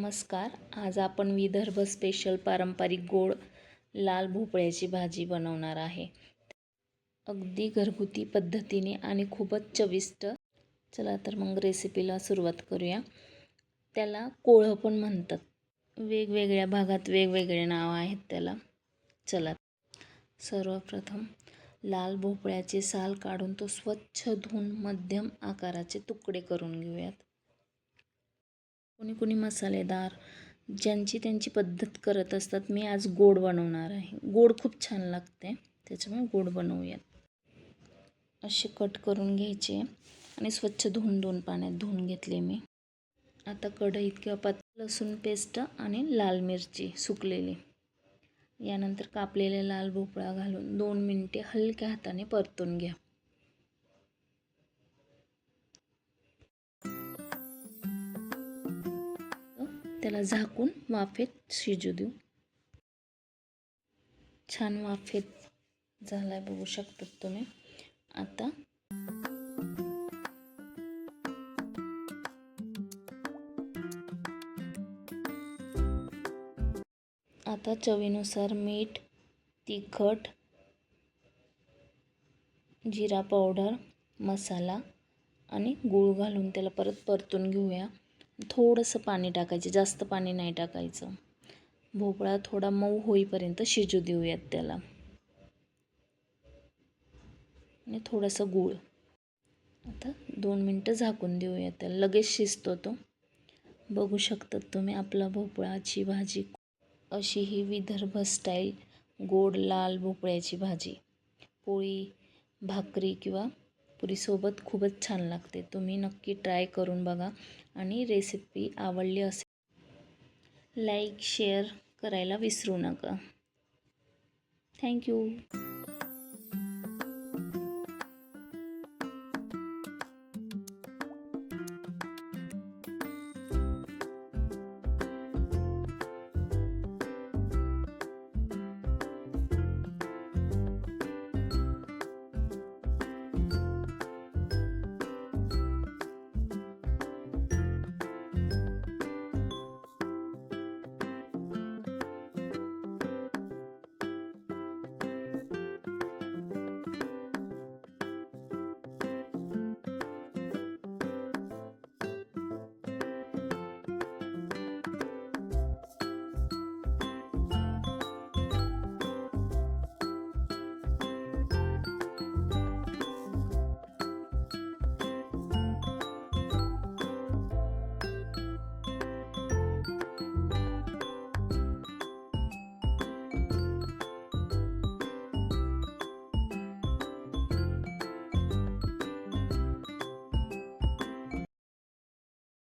नमस्कार. आज आपण विदर्भ स्पेशल पारंपरिक गोड लाल भोपळ्याची भाजी बनवणार आहे. अगदी घरगुती पद्धतीने आणि खूपच चविष्ट. चला तर मग रेसिपीला सुरुवात करूया. त्याला कोळं पण म्हणतात. वेगवेगळ्या भागात वेगवेगळे नाव आहेत त्याला. चला, सर्वप्रथम लाल भोपळ्याचे साल काढून तो स्वच्छ धुवून मध्यम आकाराचे तुकडे करून घेऊयात. कोणी मसालेदार, ज्यांची त्यांची पद्धत करत असतात. मी आज गोड बनवणार आहे. गोड खूप छान लागते, त्याच्यामुळे गोड बनवूयात. असे कट करून घ्यायचे आणि स्वच्छ धुवून 2 पाण्यात धुवून घेतले मी. आता कढईत किंवा लसूण पेस्ट आणि लाल मिरची सुकलेली, यानंतर कापलेले लाल भोपळा घालून 2 मिनिटे हलक्या हाताने परतून घ्या. त्याला झाकून वाफेत शिजू देऊ. छान वाफेत झालाय, बघू शकतात तुम्ही. आता चवीनुसार मीठ, तिखट, जिरा पावडर, मसाला आणि गूळ घालून त्याला परत परतून घेऊया. थोडंसं पाणी टाकायचे, जास्त पाणी नाही टाकायचं. भोपळा थोडा मऊ होईपर्यंत शिजू देऊयात त्याला. आणि थोडंसं गूळ. आता 2 मिनटं झाकून देऊयात त्याला. लगेच शिजतो तो. बघू शकतात तुम्ही आपला भोपळाची भाजी. अशी ही विदर्भ स्टाईल गोड लाल भोपळ्याची भाजी पोळी, भाकरी किंवा पुरीसोबत खूपच छान लागते. तुम्ही नक्की ट्राय करून बघा आणि रेसिपी आवडली असेल लाईक शेअर करायला विसरू नका. थँक्यू.